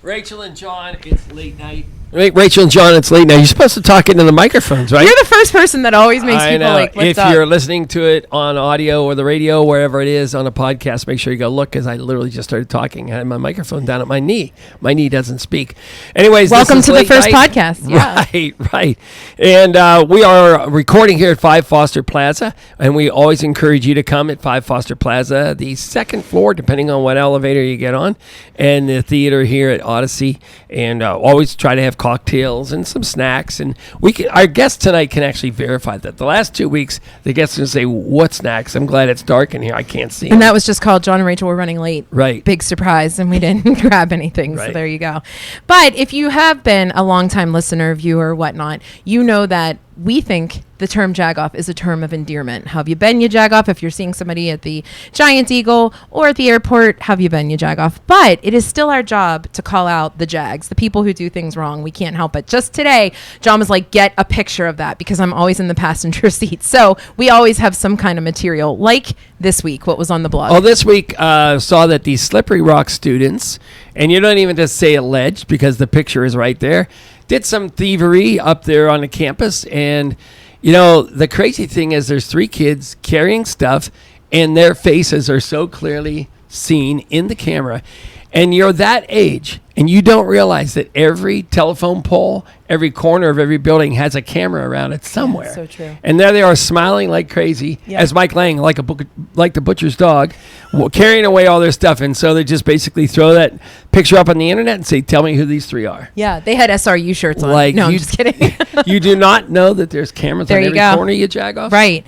Rachel and John, it's late night. Rachel and John, it's late night. You're supposed to talk into the microphones, right? You're the first person that always makes people like, what's if up? you're listening to it on audio or the radio, wherever it is on a podcast, make sure you go look, because I literally just started talking. I had my microphone down at my knee. My knee doesn't speak. Anyways, welcome to the first night. podcast. Yeah. Right. And we are recording here at 5 Foster Plaza, and we always encourage you to come at 5 Foster Plaza, the second floor, depending on what elevator you get on, and the theater here at Odyssey. And always try to have cocktails and some snacks, and our guests tonight can actually verify that. The last 2 weeks, the guests can say, "What snacks?" I'm glad it's dark in here. I can't see. And that was just called John and Rachel were running late. Right. Big surprise, and we didn't grab anything. Right. So there you go. But if you have been a longtime listener, viewer, whatnot, you know that we think the term Jagoff is a term of endearment. How have you been, YaJagoff? If you're seeing somebody at the Giant Eagle or at the airport, how have you been, YaJagoff? But it is still our job to call out the Jags, the people who do things wrong. We can't help it. Just today, John was like, get a picture of that, because I'm always in the passenger seat. So we always have some kind of material, like this week, what was on the blog. Oh, this week saw that these Slippery Rock students, and you don't even just say alleged because the picture is right there, did some thievery up there on the campus. And, you know, the crazy thing is there's 3 kids carrying stuff, and their faces are so clearly seen in the camera. And you're that age, and you don't realize that every telephone pole, every corner of every building has a camera around it somewhere. Yeah, so true. And there they are smiling like crazy, as Mike Lang, like the butcher's dog, carrying away all their stuff. And so they just basically throw that picture up on the internet and say, tell me who these 3 are. Yeah, they had SRU shirts on. Like, no, I'm just kidding. You do not know that there's cameras there on you every go. corner, you Jagoff? Right.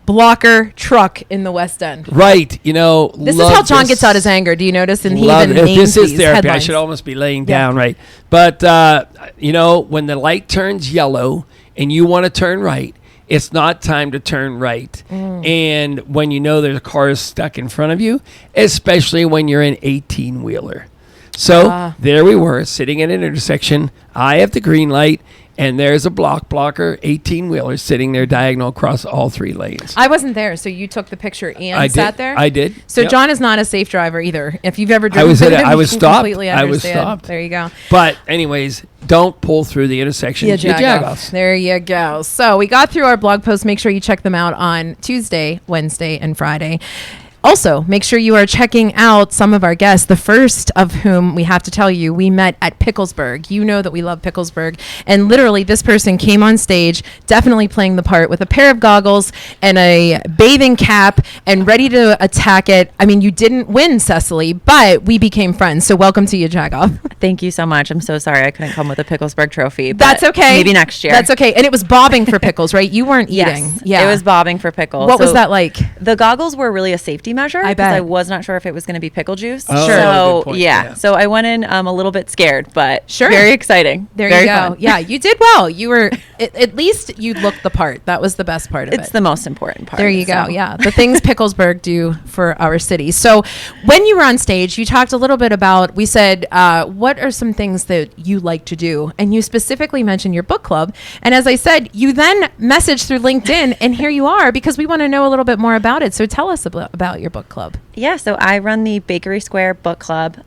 Blocker truck in the West End. Right. You know, this is how John gets out his anger. Do you notice? And he even names this is these therapy. headlines. I should almost be laying down, right? But, you know, when the light turns yellow and you want to turn right, it's not time to turn right. And when you know there's a car stuck in front of you, especially when you're an 18-wheeler. So there we were, sitting at an intersection. I have the green light, and there's a blocker, 18-wheeler, sitting there diagonal across all 3 lanes. I wasn't there, so you took the picture and sat there? I did. So yep. John is not a safe driver either. If you've ever driven I was stopped. I was stopped. There you go. But anyways, don't pull through the intersection. YaJagoff. There you go. So we got through our blog post. Make sure you check them out on Tuesday, Wednesday, and Friday. Also, make sure you are checking out some of our guests, the first of whom we have to tell you, we met at Picklesburg. You know that we love Picklesburg. And literally, this person came on stage, definitely playing the part, with a pair of goggles and a bathing cap and ready to attack it. I mean, you didn't win, Cecily, but we became friends. So welcome to YaJagoff. Thank you so much. I'm so sorry I couldn't come with a Picklesburg trophy. That's okay. Maybe next year. That's okay. And it was bobbing for pickles, right? You weren't eating. Yes, Yeah. it was bobbing for pickles. What was that like? The goggles were really a safety measure. I bet. I was not sure if it was going to be pickle juice. Oh, Sure. So, good point. yeah. So I went in a little bit scared, but Sure. very exciting. There very you go. fun. Yeah, you did well. You were, at least you looked the part. That was the best part of it. It's the most important part. There you go. so. Yeah. The things Picklesburg do for our city. So when you were on stage, you talked a little bit about, we said, what are some things that you like to do? And you specifically mentioned your book club. And as I said, you then messaged through LinkedIn, and here you are, because we want to know a little bit more about it. So tell us about your book club. Yeah, so I run the Bakery Square Book Club.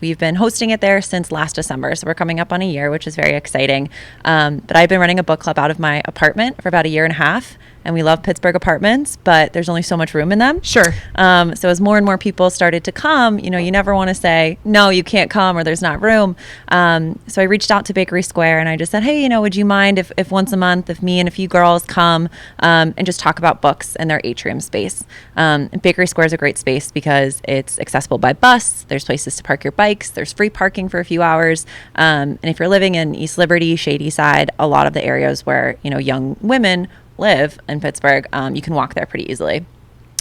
We've been hosting it there since last December, so we're coming up on a year, which is very exciting. But I've been running a book club out of my apartment for about a year and a half, and we love Pittsburgh apartments, but there's only so much room in them. Sure. So as more and more people started to come, you know, you never want to say, no, you can't come, or there's not room. So I reached out to Bakery Square, and I just said, hey, you know, would you mind if once a month, if me and a few girls come and just talk about books in their atrium space? And Bakery Square is a great space because it's accessible by bus. There's places to park your bikes. There's free parking for a few hours. And if you're living in East Liberty, Shady Side, a lot of the areas where, you know, young women live in Pittsburgh, you can walk there pretty easily.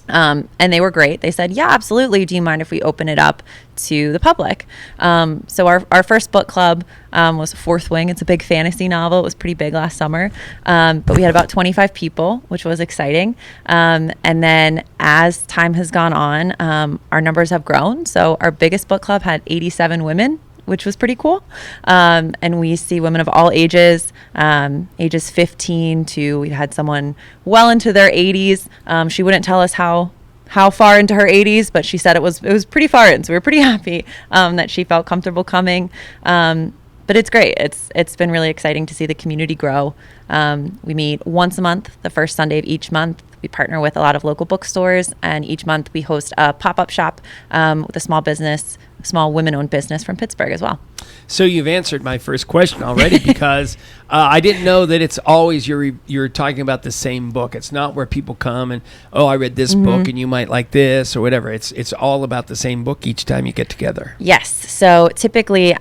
And they were great. They said, yeah, absolutely. Do you mind if we open it up to the public? So our first book club was Fourth Wing. It's a big fantasy novel. It was pretty big last summer. But we had about 25 people, which was exciting. And then as time has gone on, our numbers have grown. So our biggest book club had 87 women, which was pretty cool. And we see women of all ages, ages 15 to, we had someone well into their 80s. She wouldn't tell us how how far into her 80s, but she said it was pretty far in. So we were pretty happy that she felt comfortable coming. But it's great. It's been really exciting to see the community grow. We meet once a month, the first Sunday of each month. We partner with a lot of local bookstores, and each month we host a pop-up shop with a small women-owned business from Pittsburgh as well. So you've answered my first question already because I didn't know that it's always you're talking about the same book. It's not where people come and, oh, I read this book and you might like this or whatever. It's all about the same book each time you get together. Yes. So typically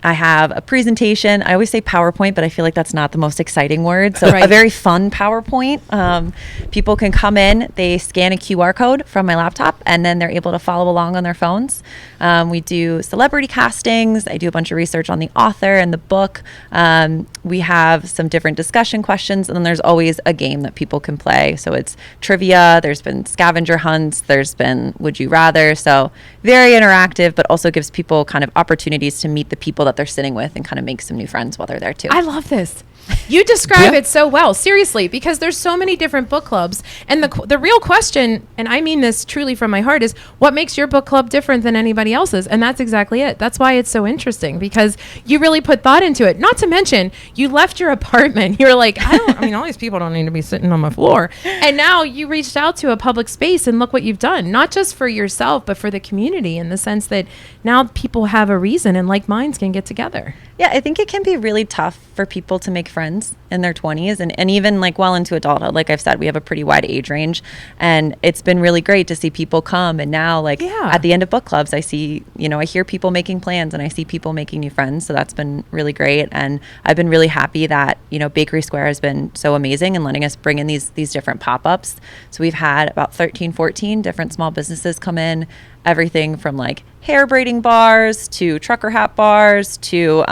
I have a presentation. I always say PowerPoint, but I feel like that's not the most exciting word. So a very fun PowerPoint. People can come in, they scan a QR code from my laptop, and then they're able to follow along on their phones. We do celebrity castings. I do a bunch of research on the author and the book. We have some different discussion questions, and then there's always a game that people can play. So it's trivia. There's been scavenger hunts. There's been Would You Rather. So very interactive, but also gives people kind of opportunities to meet the people that they're sitting with and kind of make some new friends while they're there too. I love this. You describe it so well, seriously, because there's so many different book clubs. And the real question, and I mean this truly from my heart, is what makes your book club different than anybody else's? And that's exactly it. That's why it's so interesting, because you really put thought into it. Not to mention, you left your apartment. You're like, all these people don't need to be sitting on my floor. And now you reached out to a public space, and look what you've done, not just for yourself, but for the community, in the sense that now people have a reason and like minds can get together. Yeah, I think it can be really tough for people to make friends in their 20s and even like well into adulthood. Like I've said, we have a pretty wide age range, and it's been really great to see people come. And now at the end of book clubs, I see, I hear people making plans and I see people making new friends. So that's been really great. And I've been really happy that, Bakery Square has been so amazing and letting us bring in these different pop-ups. So we've had about 13, 14 different small businesses come in. Everything from like hair braiding bars to trucker hat bars to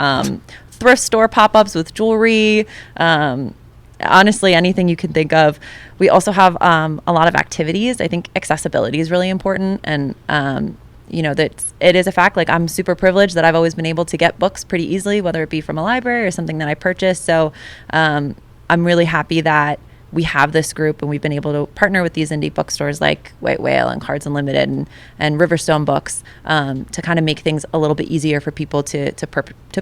thrift store pop-ups with jewelry. Honestly, anything you can think of. We also have a lot of activities. I think accessibility is really important, and that it is a fact. Like I'm super privileged that I've always been able to get books pretty easily, whether it be from a library or something that I purchased. So I'm really happy that we have this group, and we've been able to partner with these indie bookstores like White Whale and Cards Unlimited and Riverstone Books to kind of make things a little bit easier for people to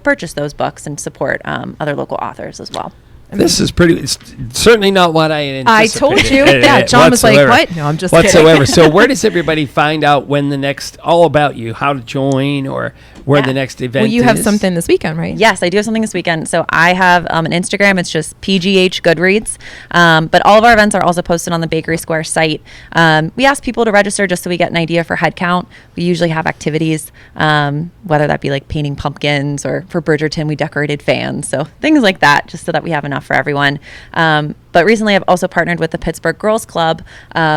purchase those books and support other local authors as well. This is it's certainly not what I anticipated. I told you. Yeah, John was like, what? No, I'm just kidding. So where does everybody find out when the next, all about you, how to join or where the next event is? Well, you have something this weekend, right? Yes, I do have something this weekend. So I have an Instagram. It's just PGH Goodreads. But all of our events are also posted on the Bakery Square site. We ask people to register just so we get an idea for head count. We usually have activities, whether that be like painting pumpkins, or for Bridgerton, we decorated fans. So things like that, just so that we have enough for everyone. But recently I've also partnered with the Pittsburgh Girls Club,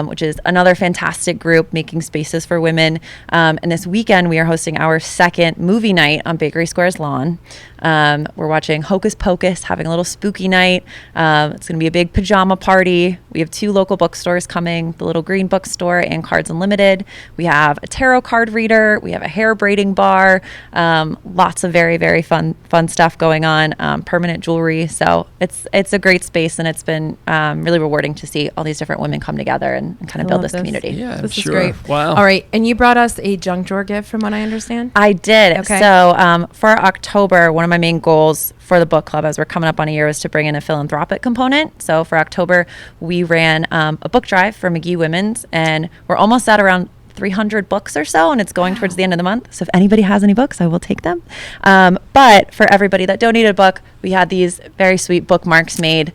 which is another fantastic group making spaces for women. And this weekend we are hosting our second movie night on Bakery Square's lawn. We're watching Hocus Pocus, having a little spooky night. It's going to be a big pajama party. We have 2 local bookstores coming, the Little Green Bookstore and Cards Unlimited. We have a tarot card reader. We have a hair braiding bar. Lots of very, very fun stuff going on. Permanent jewelry. So it's a great space, and it's been really rewarding to see all these different women come together and kind of build this community. Yeah, this sure. is great. Wow. All right, and you brought us a junk drawer gift, from what I understand. I did. Okay. So for October, one of my main goals for the book club, as we're coming up on a year, was to bring in a philanthropic component. So for October, we ran a book drive for McGee Women's, and we're almost at around 300 books or so, and it's going towards the end of the month. So if anybody has any books, I will take them. But for everybody that donated a book, we had these very sweet bookmarks made.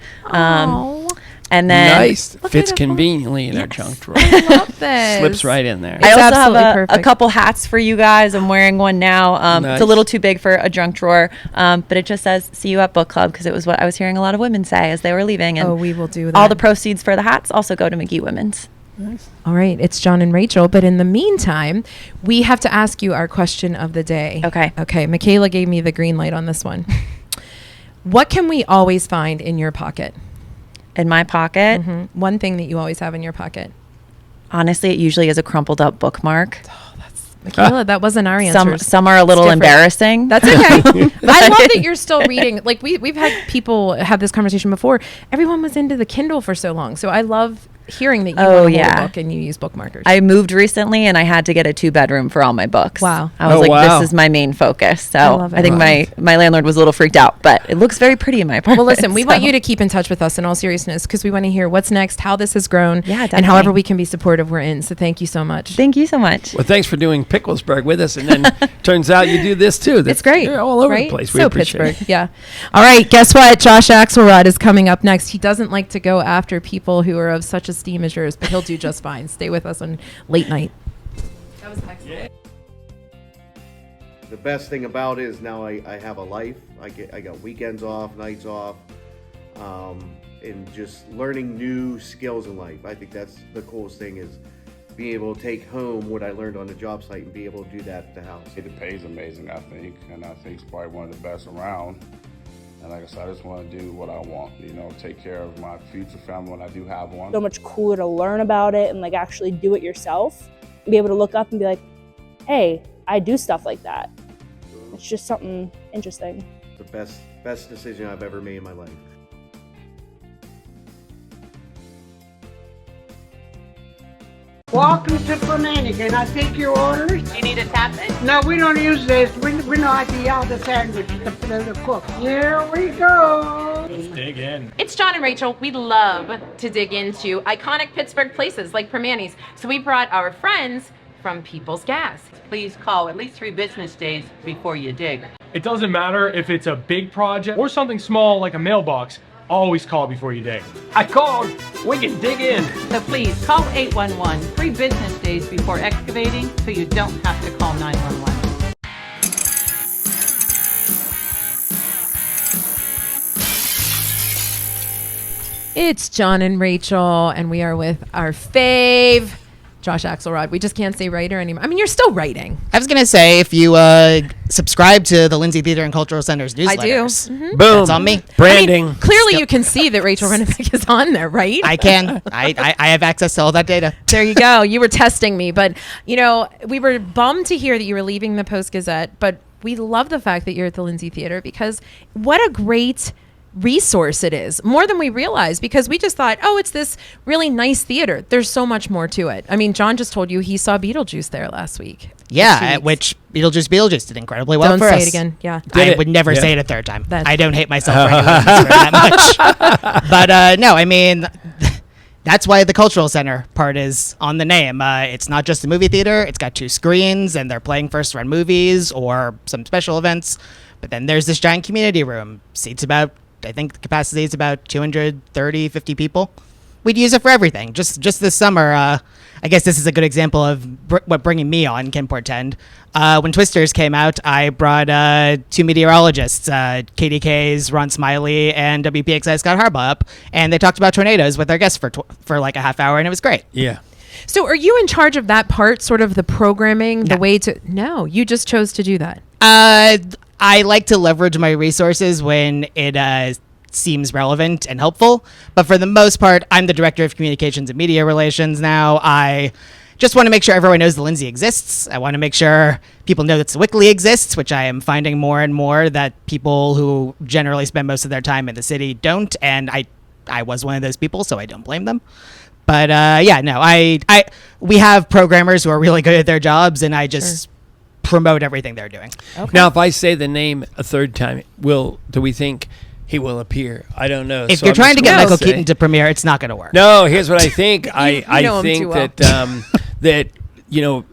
And then nice. Fits conveniently in our junk drawer. I love this. Slips right in there. I also have a couple hats for you guys. I'm wearing one now. Nice. It's a little too big for a junk drawer, but it just says "See you at book club" because it was what I was hearing a lot of women say as they were leaving. And we will do that. All the proceeds for the hats also go to McGee Women's. Nice. All right, it's John and Rachel. But in the meantime, we have to ask you our question of the day. Okay. Michaela gave me the green light on this one. What can we always find in your pocket? In my pocket? Mm-hmm. One thing that you always have in your pocket. Honestly, it usually is a crumpled up bookmark. Oh, that's Michaela. That wasn't our answer. Some are a little embarrassing. That's okay. But I love that you're still reading. Like we've had people have this conversation before. Everyone was into the Kindle for so long. So I love hearing that you Oh, want to hold yeah. a book and you use bookmarkers. I moved recently and I had to get a 2-bedroom for all my books. Wow. I was Oh, like, wow. this is my main focus. So I love it. I think my landlord was a little freaked out, but it looks very pretty in my apartment. Well, listen, we so. want you to keep in touch with us in all seriousness because we want to hear what's next, how this has grown, Yeah, and definitely. however we can be supportive, we're in. So thank you so much. Thank you so much. Well, thanks for doing Picklesburg with us, and then turns out you do this too. It's great. You're all over right? the place. We So appreciate Pittsburgh, it. yeah. All right, guess what? Josh Axelrod is coming up next. He doesn't like to go after people who are of such esteem as yours, but he'll do just fine. Stay with us on Late Night. That was excellent. The best thing about it is now I have a life. I got weekends off, nights off, and just learning new skills in life. I think that's the coolest thing is being able to take home what I learned on the job site and be able to do that at the house. It pays amazing, I think, and I think it's probably one of the best around. And like I said, I just want to do what I want, take care of my future family when I do have one. So much cooler to learn about it and like actually do it yourself and be able to look up and be like, hey, I do stuff like that. It's just something interesting. The best decision I've ever made in my life. Welcome to Flamingo. Can I take your orders? You need a tappet? No, we don't use this. We know how to yell the sandwich to cook. Here we go. Dig in. It's John and Rachel. We love to dig into iconic Pittsburgh places like Permanis. So we brought our friends from People's Gas. Please call at least 3 business days before you dig. It doesn't matter if it's a big project or something small like a mailbox. Always call before you dig. I called. We can dig in. So please call 811 3 business days before excavating so you don't have to call 911. It's John and Rachel, and we are with our fave, Josh Axelrod. We just can't say writer anymore. I mean, you're still writing. I was going to say, if you subscribe to the Lindsay Theater and Cultural Center's newsletters. I do. Mm-hmm. Boom. That's on me. Branding. I mean, clearly you can see that Rachel Rennebeck is on there, right? I can. I have access to all that data. There you go. You were testing me. But, we were bummed to hear that you were leaving the Post-Gazette. But we love the fact that you're at the Lindsay Theater because what a great resource it is, more than we realize, because we just thought, oh, it's this really nice theater. There's so much more to it. I mean, John just told you he saw Beetlejuice there last week. Yeah, which Beetlejuice did incredibly well for us. Don't say it again. Yeah. I would never say it a third time. That's I don't hate myself for that much. But no, I mean, that's why the Cultural Center part is on the name. It's not just a movie theater. It's got 2 screens, and they're playing first-run movies or some special events. But then there's this giant community room. I think the capacity is about 230, 50 people. We'd use it for everything. Just this summer, I guess this is a good example of what bringing me on can portend. When Twisters came out, I brought 2 meteorologists, KDK's Ron Smiley and WPXI Scott Harbaugh up, and they talked about tornadoes with our guests for like a half hour, and it was great. Yeah. So are you in charge of that part, sort of the programming, the way to... No, you just chose to do that. I like to leverage my resources when it seems relevant and helpful. But for the most part, I'm the director of communications and media relations now. I just want to make sure everyone knows the Lindsay exists. I want to make sure people know that Sewickley exists, which I am finding more and more that people who generally spend most of their time in the city don't. And I was one of those people, so I don't blame them. But we have programmers who are really good at their jobs, and I just... promote everything they're doing. Okay. Now, if I say the name a third time, do we think he will appear? I don't know. If you're trying to get Michael Keaton to premiere, it's not going to work. No, here's what I think. I think that that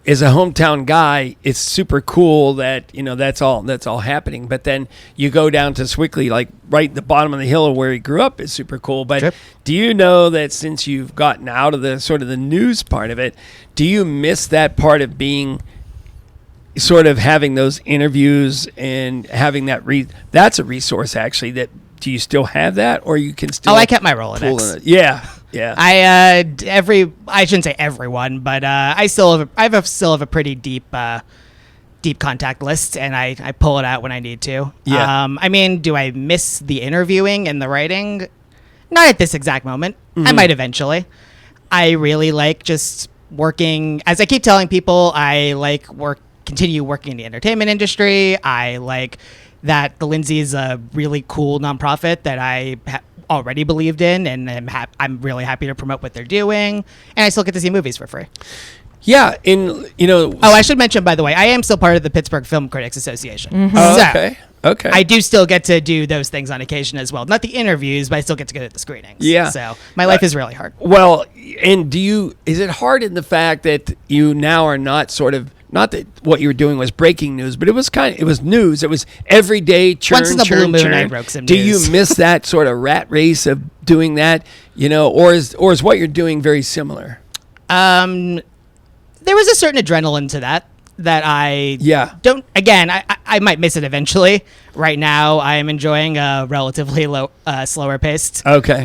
as a hometown guy, it's super cool that that's all happening. But then you go down to Sewickley, like right at the bottom of the hill where he grew up, is super cool. But do you know that since you've gotten out of the sort of the news part of it, do you miss that part of being sort of having those interviews and having that's a resource actually that do you still have that or you can still I kept my Rolodex. Yeah I shouldn't say everyone, but I still have a pretty deep contact list, and I pull it out when I need to. I mean, do I miss the interviewing and the writing? Not at this exact moment. I might eventually. I really like just working, as I keep telling people, I like continue working in the entertainment industry. I like that the Lindsay is a really cool nonprofit that I already believed in, and I'm really happy to promote what they're doing, and I still get to see movies for free. Yeah, oh, I should mention, by the way, I am still part of the Pittsburgh Film Critics Association. Mm-hmm. Oh, So, okay. I do still get to do those things on occasion as well. Not the interviews, but I still get to go to the screenings. Yeah. So my life is really hard. Well, and is it hard in the fact that you now are not that what you were doing was breaking news, but it was news. It was every day churn, Once in a blue moon, I broke some Do news. you miss that sort of rat race of doing that? Or is what you're doing very similar? There was a certain adrenaline to that I don't. Again, I might miss it eventually. Right now, I am enjoying a relatively slower paced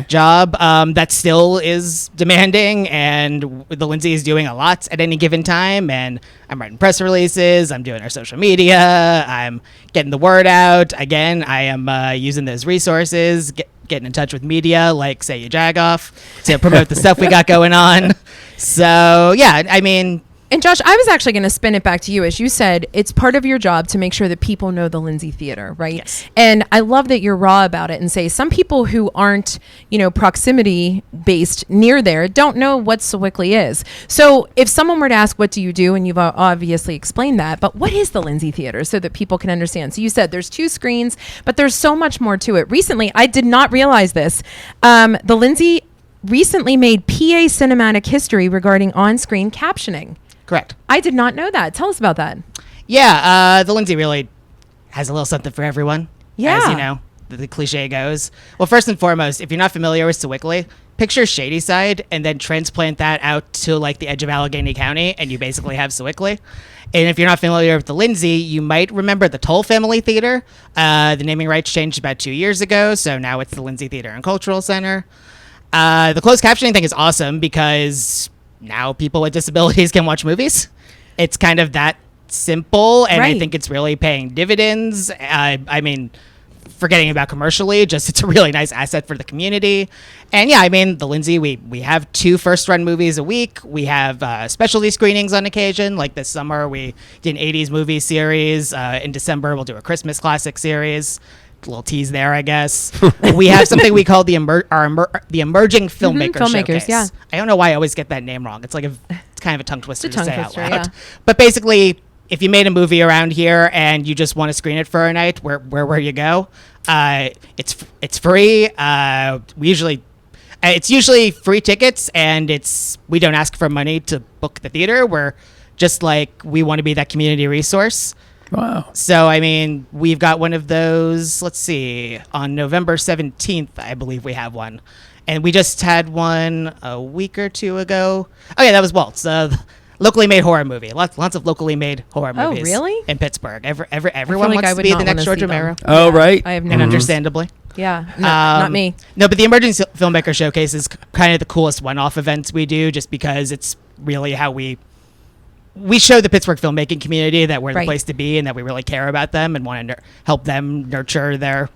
job that still is demanding, and the Lindsay is doing a lot at any given time. And I'm writing press releases. I'm doing our social media. I'm getting the word out. Again, I am using those resources. Getting in touch with media like, say, YaJagoff to promote the stuff we got going on. So, yeah, I mean... And Josh, I was actually going to spin it back to you. As you said, it's part of your job to make sure that people know the Lindsay Theater, right? Yes. And I love that you're raw about it and say some people who aren't, proximity based near there don't know what Sewickley is. So if someone were to ask, what do you do? And you've obviously explained that, but what is the Lindsay Theater so that people can understand? So you said there's 2 screens, but there's so much more to it. Recently, I did not realize this. The Lindsay recently made PA cinematic history regarding on-screen captioning. Correct. I did not know that. Tell us about that. Yeah, the Lindsay really has a little something for everyone. Yeah. As you know, the cliche goes. Well, first and foremost, if you're not familiar with Sewickley, picture Shadyside and then transplant that out to like the edge of Allegheny County, and you basically have Sewickley. And if you're not familiar with the Lindsay, you might remember the Toll Family Theater. The naming rights changed about 2 years ago, so now it's the Lindsay Theater and Cultural Center. The closed captioning thing is awesome because now people with disabilities can watch movies. It's kind of that simple, and I think it's really paying dividends. I mean, forgetting about commercially, just it's a really nice asset for the community. And yeah, I mean, the Lindsay, we have 2 first-run movies a week. We have specialty screenings on occasion. Like this summer, we did an 80s movie series. In December, we'll do a Christmas classic series. A little tease there, I guess. We have something we call the Emerging Filmmaker Showcase. Yeah. I don't know why I always get that name wrong. It's it's kind of a tongue twister to say out loud. Yeah. But basically, if you made a movie around here and you just want to screen it for a night, where you go? It's free. It's usually free tickets, and we don't ask for money to book the theater. We're just we want to be that community resource. Wow. So, I mean, we've got one of those, let's see, on November 17th, I believe we have one. And we just had one a week or 2 ago. Oh, yeah, that was Waltz, locally made horror movie. Lots of locally made horror movies. Really? In Pittsburgh. Everyone wants to be the next George Romero. Oh, right. I have no And understandably. Yeah, not me. No, but the Emerging Filmmaker Showcase is kind of the coolest one-off events we do, just because it's really how we show the Pittsburgh filmmaking community that we're the place to be and that we really care about them and want to help them nurture their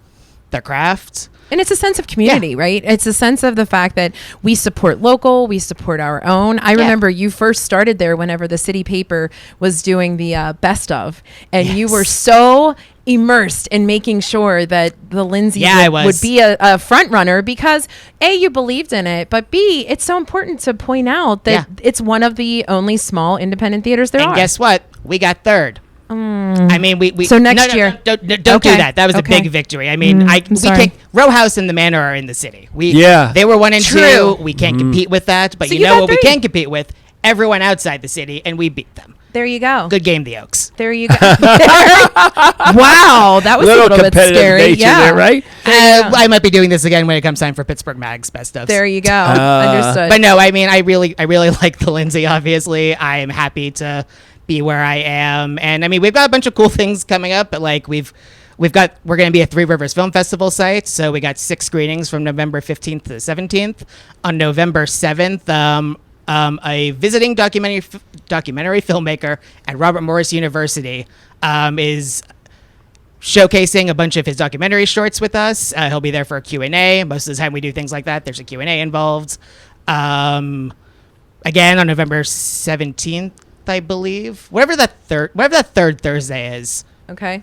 craft. And it's a sense of community, right? It's a sense of the fact that we support local, we support our own. I remember you first started there whenever the city paper was doing the best of, and you were so immersed in making sure that the Lindsay would be a front runner because A, you believed in it, but B, it's so important to point out that it's one of the only small independent theaters there are. And guess what? We got third. I mean, we so next year. Don't do that. That was a big victory. I mean, Row House and the Manor are in the city. They were 1 and 2. We can't compete with that. But so you know what 3. We can compete with? Everyone outside the city, and we beat them. There you go. Good game, the Oaks. There you go. Wow, that was a little bit scary. There, right? I might be doing this again when it comes time for Pittsburgh Mag's best of. There you go. Understood. But no, I mean, I really like the Lindsay. Obviously, I am happy to be where I am, and I mean, we've got a bunch of cool things coming up. But we're going to be at Three Rivers Film Festival site, so we got 6 screenings from November 15th to the 17th. On November 7th, a visiting documentary filmmaker at Robert Morris University is showcasing a bunch of his documentary shorts with us. He'll be there for a Q&A. Most of the time we do things like that, there's a Q&A involved. Again, on November 17th, I believe. Whatever that third Thursday is. Okay.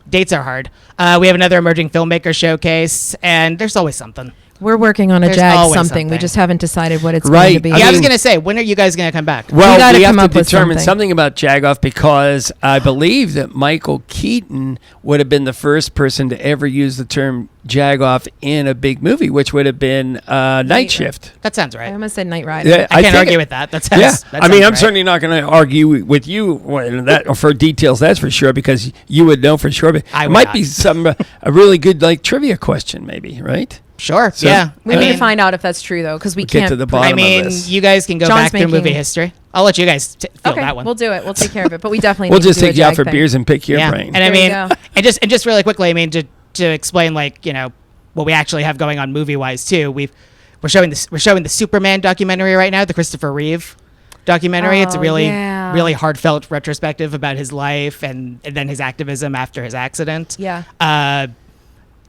dates are hard. We have another emerging filmmaker showcase, and there's always something. We're working on a There's Jag always something. We something. just haven't decided what it's Right. going to be. I was going to say, when are you guys going to come back? Well, gotta we have come to up with determine something. something about Jagoff because I believe that Michael Keaton would have been the first person to ever use the term Jagoff in a big movie, which would have been Night Shift. That sounds I right. almost said Knight Rider. Yeah, I can't think argue it- with that. That sounds, Yeah, that I mean, sounds I'm right. certainly not going to argue with you for details. That's for sure because you would know for sure. But I it would might not. be some a really good like trivia question, maybe, right? Sure. So- Yeah. We I need to mean- find out if that's true, though, because we We'll get can't. to the I bottom of mean, this. you guys can go John's back through movie making- history. I'll let you guys feel Okay, that one. we'll do it. We'll take care of it. But we definitely We'll need just to do take a you out Jag for thing. beers and pick your yeah. brain. And I There you mean, go. and just really quickly, I mean, to explain, like, you know, what we actually have going on movie wise too. We're showing the Superman documentary right now, the Christopher Reeve documentary. It's a Oh, really yeah. really heartfelt retrospective about his life and then his activism after his accident. Yeah.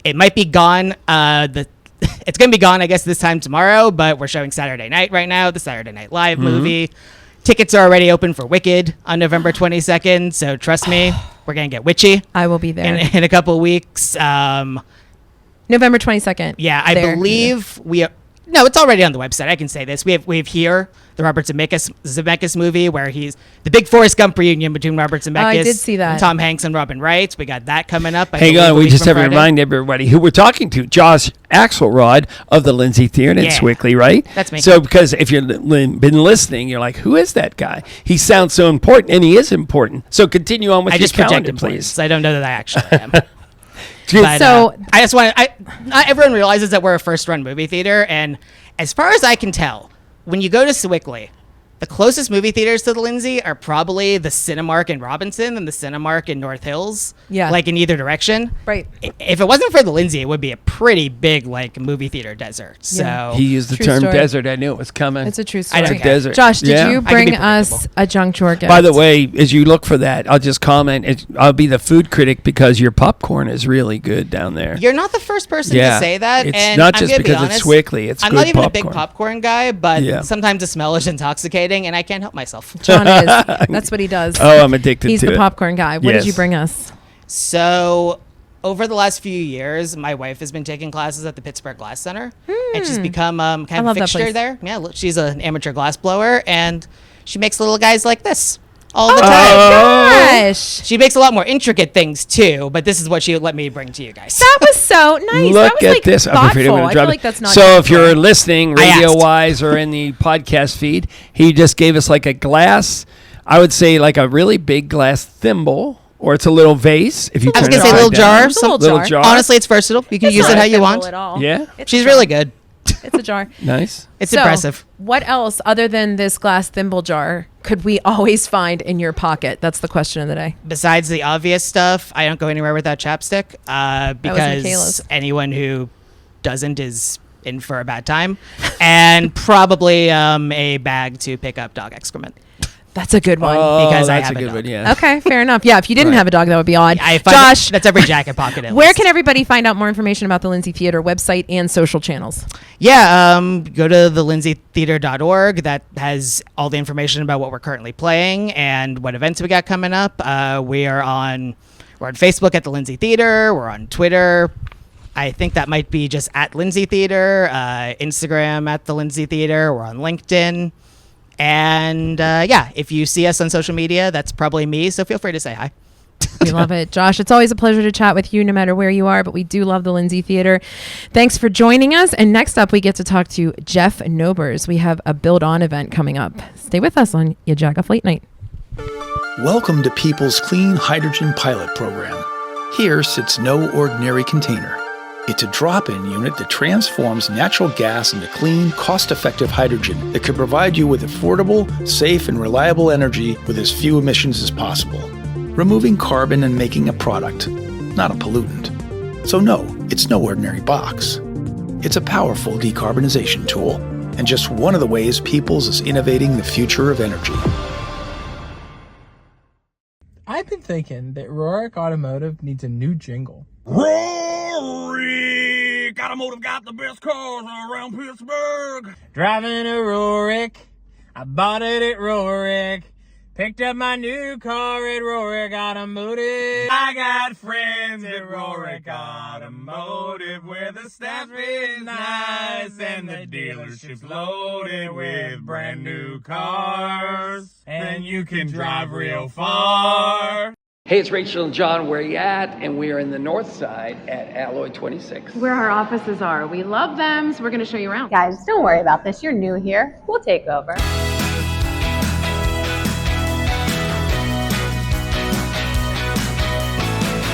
It might be gone. It's going to be gone, I guess, this time tomorrow, but we're showing Saturday night right now, the Saturday Night Live movie. Tickets are already open for Wicked on November 22nd, so trust me, we're going to get witchy I will be there. in a couple of weeks. November 22nd. Yeah, I There. believe we are. No, it's already on the website. I can say this. We have here the Robert Zemeckis movie where he's the big Forrest Gump reunion between Robert Zemeckis I did see that. and Tom Hanks and Robin Wright. We got that coming up. I Hang believe, on, a we week just from have to Friday. remind everybody who we're talking to. Josh Axelrod of the Lindsay Theater in Yeah. Sewickley, right? That's me. So, because if you've been listening, you're like, who is that guy? He sounds so important, and he is important. So continue on with I your just calendar, projected please. please. I don't know that I actually am. Just- But, So- I just want not everyone realizes that we're a first-run movie theater, and as far as I can tell, when you go to Sewickley, the closest movie theaters to the Lindsay are probably the Cinemark in Robinson and the Cinemark in North Hills. Yeah. Like in either direction. Right. If it wasn't for the Lindsay, it would be a pretty big like movie theater desert. So Yeah. he used the True term story. desert. I knew it was coming. It's a true I story. don't It's a care. desert. Josh, did Yeah. you I can be bring us predictable. a junk drawer gift? By the way, as you look for that, I'll just comment. I'll be the food critic because your popcorn is really good down there. you're not the first person Yeah. to say that. It's and not I'm just gonna be because it's honest, Sewickley. It's I'm good not even a popcorn. big popcorn guy, but Yeah. sometimes the smell is intoxicating, and I can't help myself. John is. That's what he does. Oh, I'm addicted He's to the it. popcorn guy. What did you Yes. bring us? So, over the last few years, my wife has been taking classes at the Pittsburgh Glass Center, and she's become kind of a love that fixture place. there. Yeah, look, she's an amateur glass blower, and she makes little guys like this all Oh the time. Gosh. She makes a lot more intricate things too, but this is what she let me bring to you guys. That was so nice. Look that was at like this. I'm thoughtful. afraid I'm gonna I drop feel it. like that's not So if you're typical. listening, I asked. radio wise or in the podcast feed, he just gave us like a glass. I would say like a really big glass thimble, or it's a little vase. If you I was turn gonna it say little upside jar. down. It's a little some- jar. jar. Honestly, it's versatile. You can It's use not it how a you thimble want. At all. Yeah? It's She's a really jar. good. It's a jar. Nice. It's So, impressive. What else, other than this glass thimble jar, could we always find in your pocket? That's the question of the day. Besides the obvious stuff, I don't go anywhere without chapstick because Michaela's. anyone who doesn't is in for a bad time, and probably a bag to pick up dog excrement. That's a good one. Oh, Because I that's have a a good dog. one. Yeah. Okay, fair enough. Yeah, if you didn't Right. have a dog, that would be odd. I find Josh, that's every jacket pocket. At where least. can everybody find out more information about the Lindsay Theater website and social channels? Yeah, go to thelindsaytheater.org. That has all the information about what we're currently playing and what events we got coming up. We're on Facebook at the Lindsay Theater. We're on Twitter. I think that might be just at Lindsay Theater. Instagram at the Lindsay Theater. We're on LinkedIn. And yeah, if you see us on social media, that's probably me. So feel free to say hi. We love it. Josh, it's always a pleasure to chat with you no matter where you are, but we do love the Lindsay Theater. Thanks for joining us. And next up, we get to talk to Jeff Nobers. We have a Build On event coming up. Stay with us on YaJagoff Late Night. Welcome to People's Clean Hydrogen Pilot Program. Here sits no ordinary container. It's a drop-in unit that transforms natural gas into clean, cost-effective hydrogen that can provide you with affordable, safe, and reliable energy with as few emissions as possible, removing carbon and making a product, not a pollutant. So no, it's no ordinary box. It's a powerful decarbonization tool, and just one of the ways Peoples is innovating the future of energy. I've been thinking that Rohrich Automotive needs a new jingle. Rohrich Automotive got the best cars around Pittsburgh. Driving a Rohrich, I bought it at Rohrich. Picked up my new car at Rohrich Automotive. I got friends at Rohrich Automotive where the staff is nice and the dealership's loaded with brand new cars. And you can drive real far. Hey, it's Rachel and John. Where you at? And we are in the north side at Alloy 26. Where our offices are. We love them, so we're going to show you around. Guys, don't worry about this. You're new here. We'll take over.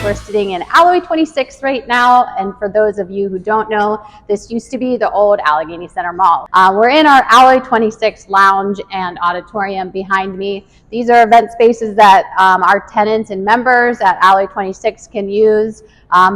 We're sitting in Alloy 26 right now, and for those of you who don't know, this used to be the old Allegheny Center Mall. We're in our Alloy 26 lounge and auditorium behind me. These are event spaces that our tenants and members at Alloy 26 can use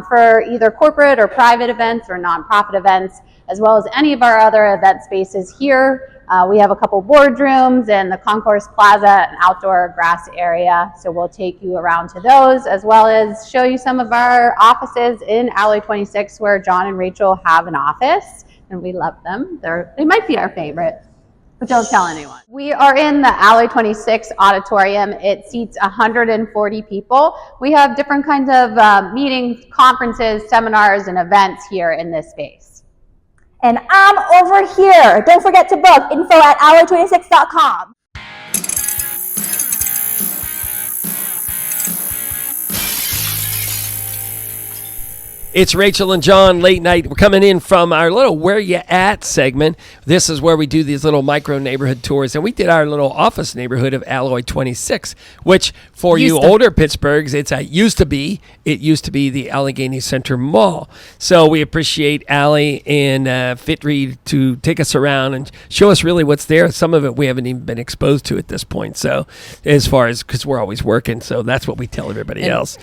for either corporate or private events or nonprofit events, as well as any of our other event spaces here. We have a couple boardrooms and the Concourse Plaza, an outdoor grass area. So we'll take you around to those, as well as show you some of our offices in Alloy 26 where John and Rachel have an office, and we love them. They might be our favorite, but don't tell anyone. We are in the Alloy 26 auditorium. It seats 140 people. We have different kinds of meetings, conferences, seminars, and events here in this space. And I'm over here. Don't forget to book info at alloy26.com. It's Rachel and John late night. We're coming in from our little Where You At segment. This is where we do these little micro neighborhood tours. And we did our little office neighborhood of Alloy 26, which for you older Pittsburghs, it used to be the Allegheny Center Mall. So we appreciate Allie and Fitry to take us around and show us really what's there. Some of it we haven't even been exposed to at this point. So as far as, because we're always working, so that's what we tell everybody else.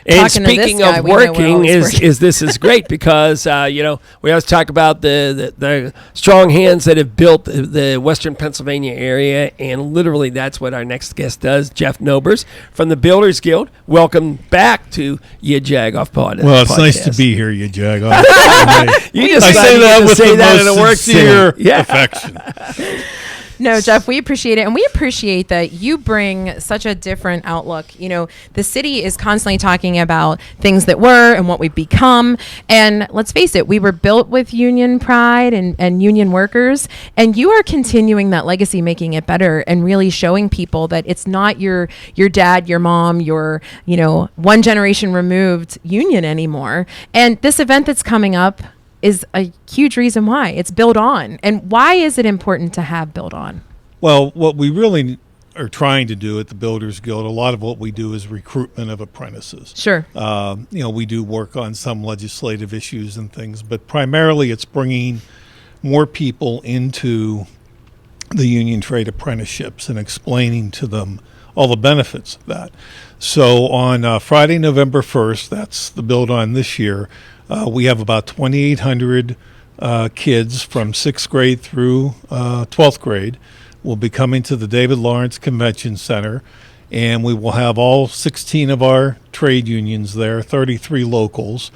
And speaking of working, this is great because, we always talk about the strong hands that have built the Western Pennsylvania area, and literally that's what our next guest does, Jeff Nobers from the Builders Guild. Welcome back to YaJagoff Podcast. Well, it's nice to be here, YaJagoff. I say that with the most sincere affection. No, Jeff, we appreciate it. And we appreciate that you bring such a different outlook. You know, the city is constantly talking about things that were and what we've become. And let's face it, we were built with union pride and union workers. And you are continuing that legacy, making it better and really showing people that it's not your dad, your mom, your, one generation removed union anymore. And this event that's coming up is a huge reason why. It's Build On. And why is it important to have Build On? Well, what we really are trying to do at the Builders Guild, a lot of what we do is recruitment of apprentices. Sure. We do work on some legislative issues and things, but primarily it's bringing more people into the union trade apprenticeships and explaining to them all the benefits of that. So on Friday, November 1st, that's the Build On this year, we have about 2,800 kids from 6th grade through 12th grade will be coming to the David Lawrence Convention Center, and we will have all 16 of our trade unions there, 33 locals,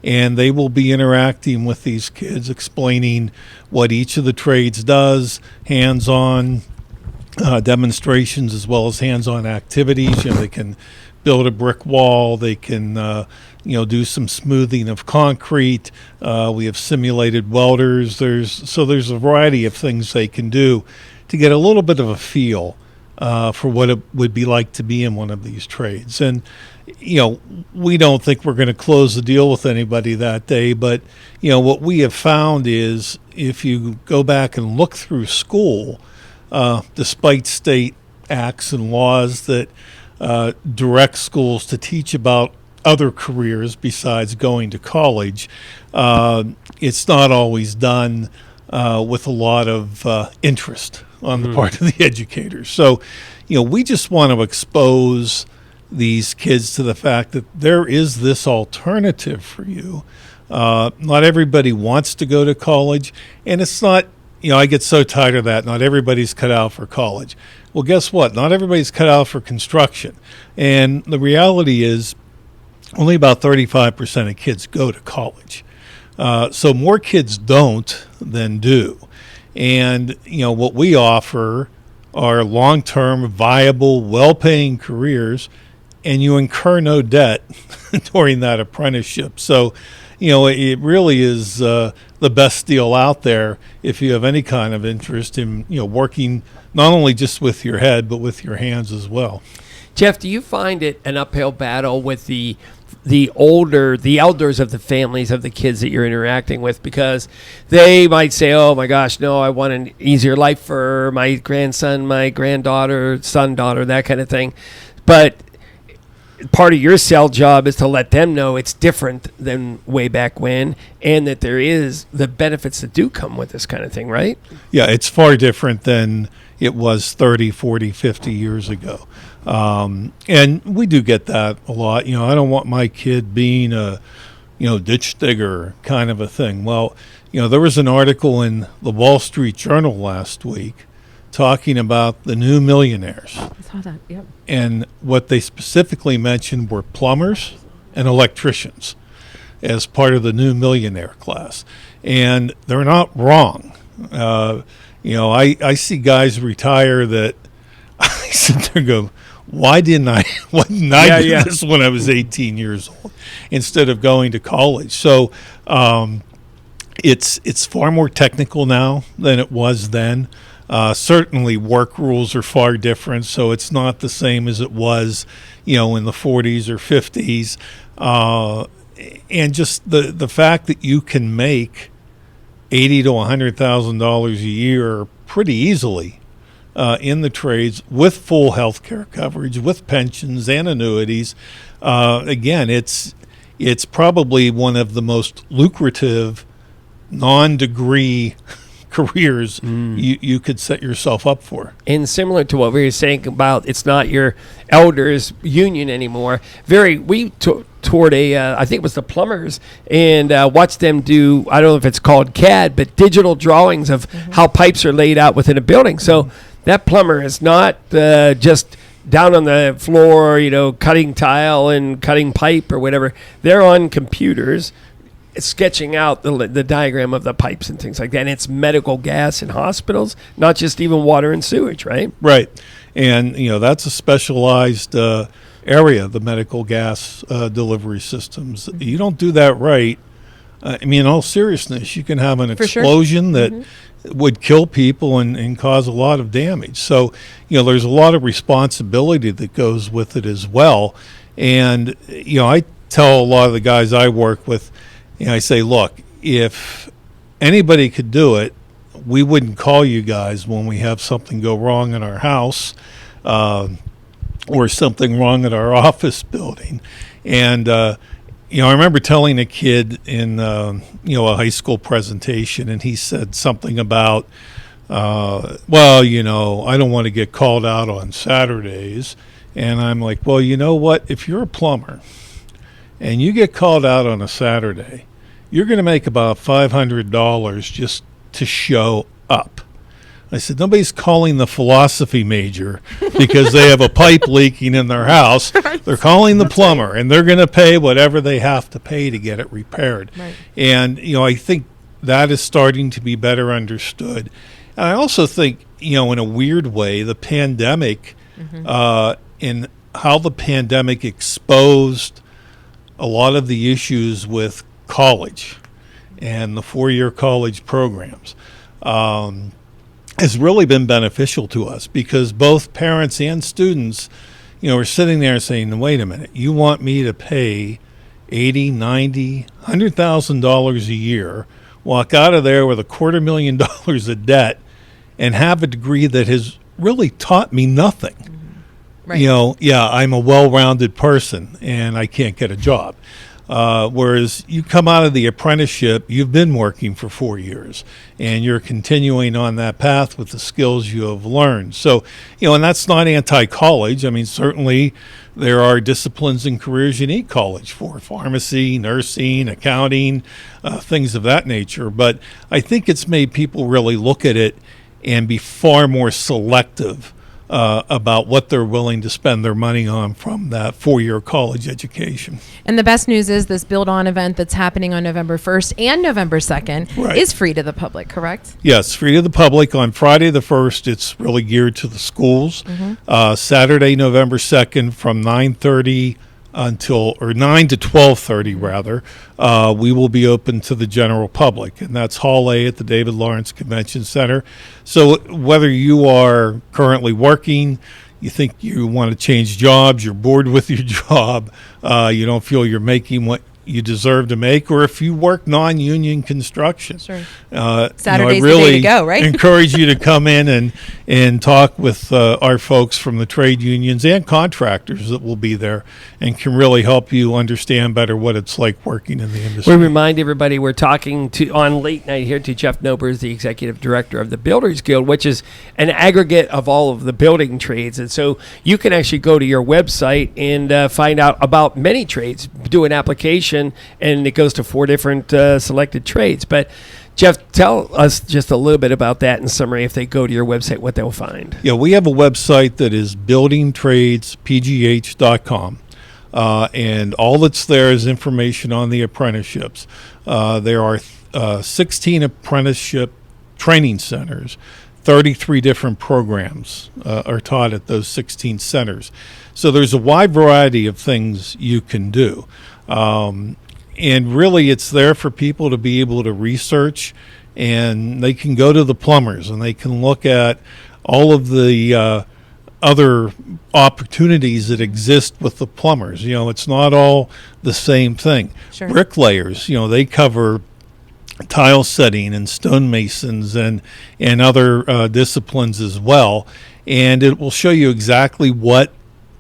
and they will be interacting with these kids, explaining what each of the trades does, hands-on demonstrations as well as hands-on activities. They can build a brick wall, they can do some smoothing of concrete. We have simulated welders. There's a variety of things they can do to get a little bit of a feel for what it would be like to be in one of these trades. And we don't think we're going to close the deal with anybody that day, but what we have found is if you go back and look through school, despite state acts and laws that direct schools to teach about other careers besides going to college, it's not always done with a lot of interest on the part of the educators. So, we just want to expose these kids to the fact that there is this alternative for you. Not everybody wants to go to college, and it's not, I get so tired of that. Not everybody's cut out for college. Well, guess what? Not everybody's cut out for construction. And the reality is only about 35% of kids go to college. So more kids don't than do. And, what we offer are long-term, viable, well-paying careers, and you incur no debt during that apprenticeship. So, it really is the best deal out there if you have any kind of interest in, working not only just with your head, but with your hands as well. Jeff, do you find it an uphill battle with the elders of the families of the kids that you're interacting with, because they might say, oh my gosh, no, I want an easier life for my grandson, my granddaughter, son, daughter, that kind of thing. But part of your sell job is to let them know it's different than way back when, and that there is the benefits that do come with this kind of thing, right? Yeah, it's far different than it was 30, 40, 50 years ago. And we do get that a lot. I don't want my kid being a, ditch digger kind of a thing. Well, there was an article in the Wall Street Journal last week talking about the new millionaires. I saw that, yep. And what they specifically mentioned were plumbers and electricians as part of the new millionaire class. And they're not wrong. I see guys retire that I sit there and go, why didn't I do this when I was 18 years old instead of going to college? So it's far more technical now than it was then. Certainly work rules are far different, so it's not the same as it was, in the 40s or 50s. And just the fact that you can make $80,000 to $100,000 a year pretty easily in the trades with full health care coverage, with pensions and annuities. Again, it's probably one of the most lucrative non-degree careers you could set yourself up for. And similar to what we were saying about it's not your elders union anymore. We toured I think it was the plumbers, and watched them do, I don't know if it's called CAD, but digital drawings of how pipes are laid out within a building. So that plumber is not just down on the floor, cutting tile and cutting pipe or whatever. They're on computers sketching out the diagram of the pipes and things like that. And it's medical gas in hospitals, not just even water and sewage, right? Right. And, that's a specialized area, the medical gas delivery systems. You don't do that right. In all seriousness, you can have an explosion that would kill people and cause a lot of damage. So, there's a lot of responsibility that goes with it as well. And, I tell a lot of the guys I work with, I say, look, if anybody could do it, we wouldn't call you guys when we have something go wrong in our house or something wrong at our office building. And, I remember telling a kid in, a high school presentation, and he said something about, I don't want to get called out on Saturdays. And I'm like, well, you know what? If you're a plumber and you get called out on a Saturday, you're going to make about $500 just to show up. I said, nobody's calling the philosophy major because they have a pipe leaking in their house. They're calling the plumber, and they're going to pay whatever they have to pay to get it repaired. Right. And, I think that is starting to be better understood. And I also think, in a weird way, the pandemic, in how the pandemic exposed a lot of the issues with college and the 4-year college programs has really been beneficial to us, because both parents and students, are sitting there saying, wait a minute, you want me to pay $80,000, $90,000, $100,000 a year, walk out of there with $250,000 of debt, and have a degree that has really taught me nothing. Right. I'm a well-rounded person and I can't get a job. Whereas you come out of the apprenticeship, you've been working for 4 years and you're continuing on that path with the skills you have learned. So, and that's not anti-college. Certainly there are disciplines and careers you need college for: pharmacy, nursing, accounting, things of that nature. But I think it's made people really look at it and be far more selective about what they're willing to spend their money on from that 4-year college education. And the best news is this Build On event that's happening on November 1st and November 2nd is free to the public, correct? Yes, free to the public. On Friday the 1st, it's really geared to the schools. Saturday, November 2nd, from 9:30 until, or 9 to 12:30 rather, we will be open to the general public, and that's Hall A at the David Lawrence Convention Center. So whether you are currently working, you think you want to change jobs, you're bored with your job, you don't feel you're making what you deserve to make, or if you work non-union construction. Saturday's I the really day to go, right? encourage you to come in and talk with our folks from the trade unions and contractors that will be there and can really help you understand better what it's like working in the industry. We remind everybody we're talking to on late night here to Jeff Nobers, the executive director of the Builders Guild, which is an aggregate of all of the building trades. And so you can actually go to your website and find out about many trades, do an application, and it goes to 4 different selected trades. But Jeff, tell us just a little bit about that in summary if they go to your website, what they'll find. Yeah, we have a website that is buildingtradespgh.com. And all that's there is information on the apprenticeships. There are 16 apprenticeship training centers. 33 different programs are taught at those 16 centers. So there's a wide variety of things you can do. And really it's there for people to be able to research, and they can go to the plumbers and they can look at all of the other opportunities that exist with the plumbers. You know, it's not all the same thing. Sure. Bricklayers, you know, they cover tile setting and stonemasons and other disciplines as well. And it will show you exactly what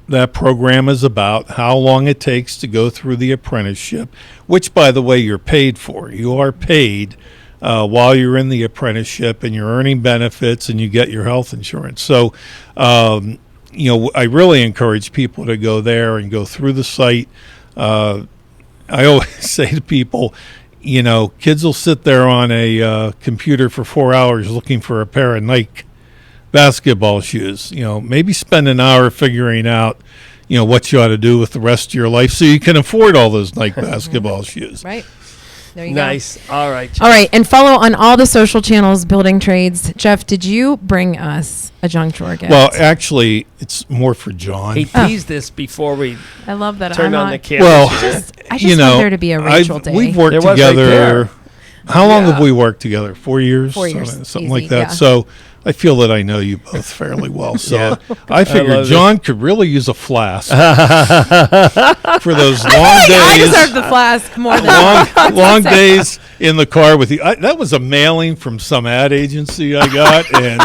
that program is about, how long it takes to go through the apprenticeship, which, by the way, you're paid for. You are paid while you're in the apprenticeship, and you're earning benefits, and you get your health insurance. So, you know, I really encourage people to go there and go through the site. I always say to people, you know, kids will sit there on a computer for 4 hours looking for a pair of Nike basketball shoes. You know, maybe spend an hour figuring out, you know, what you ought to do with the rest of your life so you can afford all those Nike basketball shoes. Right. There you Nice. go. All right, Jeff. All right. And follow on all the social channels, Building Trades. Jeff, did you bring us a junk drawer gift? Well, actually, it's more for John. He teased this before we I love that. turned I'm on the not- camera. Well, I just you want know, there to be a Rachel day. we've worked There was right together. there. How long Yeah. have we worked together? 4 years? 4 years, Something easy, like that. yeah. So I feel that I know you both fairly well. So Yeah. I figured love John could really use a flask for those long I days. deserve the flask more than long days in the car with you. That was a mailing from some ad agency I got, and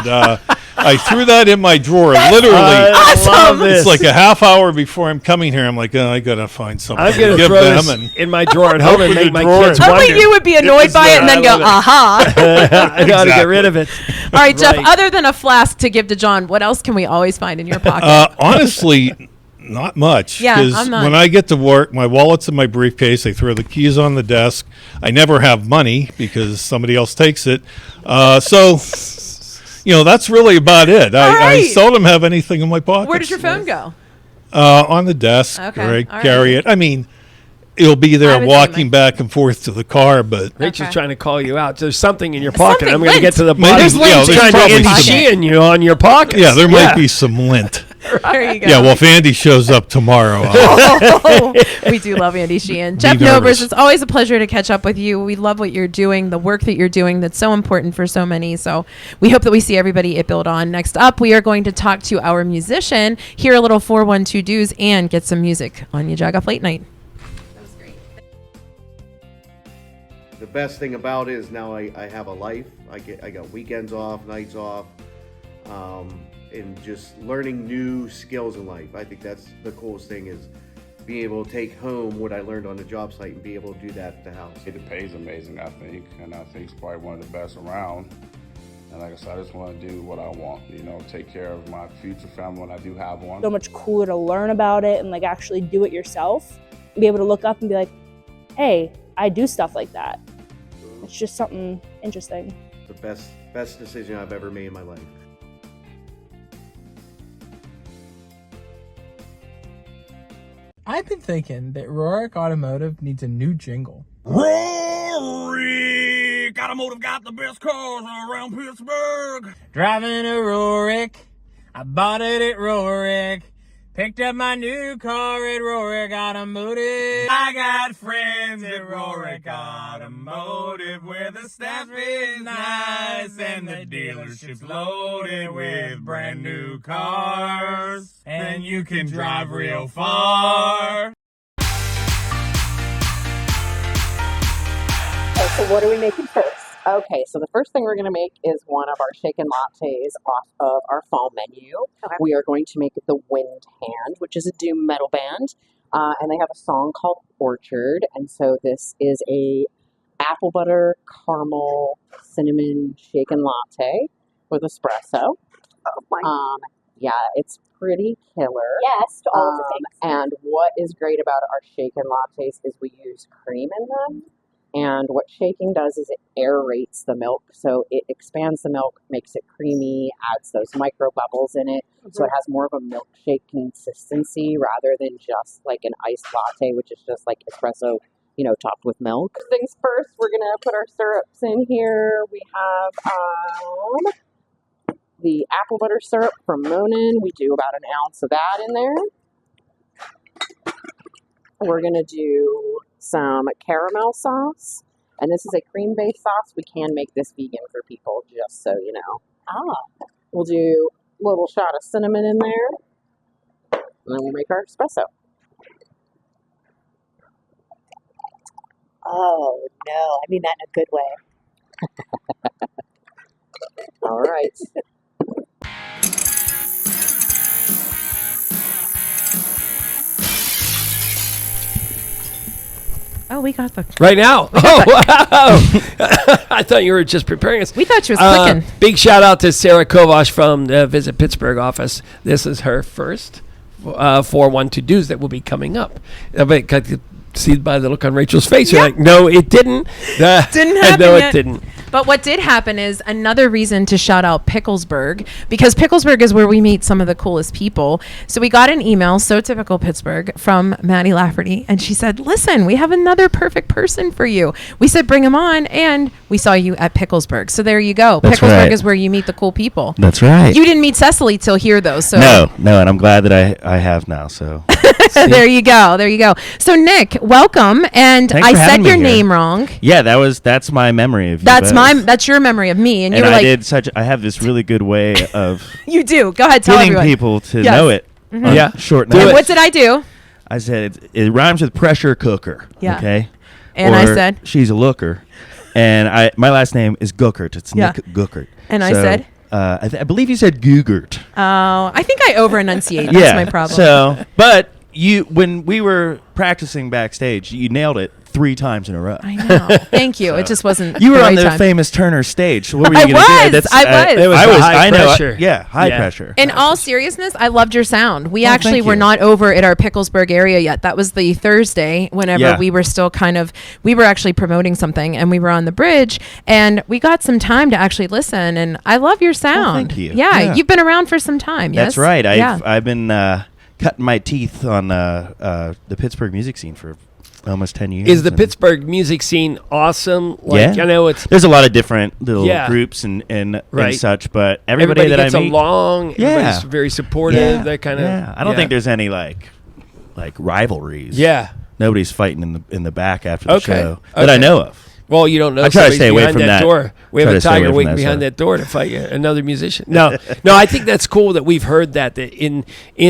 I threw that in my drawer. Literally, I love this. it's like a half hour before I'm coming here. I'm like, oh, I gotta find something I'm to going to give throw them. this And in my drawer at home and Open make the my drawer. kids Only wonder. you would be annoyed by it and then go, aha. I got to get rid of it. All right, Jeff, Right. other than a flask to give to John, what else can we always find in your pocket? honestly, not much. Yeah, 'cause I'm not- when I get to work, my wallet's in my briefcase. I throw the keys on the desk. I never have money because somebody else takes it. So, you know, that's really about it. I right. seldom have anything in my pocket. Where does your phone go? On the desk. Okay, Or I all carry right. it. I mean, it'll be I there would say walking back and forth to the car, but Rachel's Okay. trying to call you out. There's something in your pocket. Something I'm going to lint. get to the Maybe- bottom. There's lint She's in trying to your Andy pocket. Sheehan you on your pocket. yeah, there might be some lint. There you go. Yeah, well, if Andy shows up tomorrow, We do love Andy Sheehan. Jeff nervous. Nobers, it's always a pleasure to catch up with you. We love what you're doing, the work that you're doing that's so important for so many. So we hope that we see everybody at Build On. Next up, we are going to talk to our musician, hear a little 412 dues, and get some music on YaJagoff Late Night. The best thing about it is now I have a life. I got weekends off, nights off, and just learning new skills in life. I think that's the coolest thing, is being able to take home what I learned on the job site and be able to do that at the house. It pays amazing, I think, and I think it's probably one of the best around. And like I said, I just want to do what I want, you know, take care of my future family when I do have one. So much cooler to learn about it and like actually do it yourself and be able to look up and be like, hey, I do stuff like that. It's just something interesting. The best decision I've ever made in my life. I've been thinking that Rohrich Automotive needs a new jingle. Rohrich Automotive got the best cars around Pittsburgh. Driving a Rohrich, I bought it at Rohrich. Picked up my new car at Rohrich Automotive. I got friends at Rohrich Automotive where the staff is nice and the dealership's loaded with brand new cars. And you can drive real far. So what are we making first? Okay, so the first thing we're going to make is one of our shaken lattes off of our fall menu. Okay. We are going to make the Wind Hand, which is a doom metal band, and they have a song called Orchard, and so this is a apple butter caramel cinnamon shaken latte with espresso. Oh my! Yeah, it's pretty killer. Yes, to all the things. And what is great about our shaken lattes is we use cream in them. And what shaking does is it aerates the milk, so it expands the milk, makes it creamy, adds those micro bubbles in it, so it has more of a milkshake consistency rather than just like an iced latte, which is just like espresso, topped with milk. Things first, we're gonna put our syrups in here. We have the apple butter syrup from Monin. We do about an ounce of that in there. We're gonna do some caramel sauce, and this is a cream-based sauce. We can make this vegan for people, just so you know. We'll do a little shot of cinnamon in there, and then we'll make our espresso. Oh, no. I mean that in a good way. All right. Oh, we got the right now. Oh, wow. I thought you were just preparing us. We thought she was clicking. Big shout out to Sarah Kovash from the Visit Pittsburgh office. This is her first 412 Do's that will be coming up. See by the look on Rachel's face, you're like, no, it didn't. Didn't happen No, yet. it didn't. But what did happen is another reason to shout out Picklesburg, because Picklesburg is where we meet some of the coolest people. So we got an email, so typical Pittsburgh, from Maddie Lafferty, and she said, listen, we have another perfect person for you. We said, bring him on, and we saw you at Picklesburg. So there you go. That's Picklesburg right. is where you meet the cool people. That's right. You didn't meet Cecily till here, though. So No, and I'm glad that I have now, so. There you go. So Nick, welcome. And Thanks I for said having me your here. name wrong. Yeah, that's my memory of you. That's your memory of me. And you were I like, I have this really good way of you do. Go ahead, tell getting everyone. people to Yes. know it. Mhm. Yeah. Short And notice. what did I do? I said it rhymes with pressure cooker. Yeah. Okay. And I said? she's a looker, and my last name is Gookert. It's Yeah. Nick Gookert. And I said? I believe you said Googert. Oh, I think I over enunciate. That's my problem. So, but when we were practicing backstage, you nailed it 3 times in a row. I know. Thank you. It just wasn't. You were the on right the time. famous Turner stage. So what were I you going to do? was. I was. It was high pressure. High pressure. In all seriousness, I loved your sound. We Oh, actually thank were you. not over at our Picklesburg area yet. That was the Thursday whenever Yeah. we were still we were actually promoting something, and we were on the bridge, and we got some time to actually listen, and I love your sound. thank you. Yeah, Yeah. you've been around for some time, yes? That's right. Yeah. I've been cutting my teeth on the Pittsburgh music scene for almost 10 years. Is the Pittsburgh music scene awesome? Yeah. I know it's There's a lot of different little Yeah. groups and Right. such, but everybody that gets I meet along. Yeah. Everybody's very supportive. Yeah. That kind of. Yeah. I don't think there's any like rivalries. Yeah. Nobody's fighting in the back after the Okay. show that I Okay. know of. Well, you don't know. I try to somebody's stay away behind from that. door. We have Try a to stay tiger away from waiting that behind stuff. that door to fight you, another musician. No, I think that's cool that we've heard that in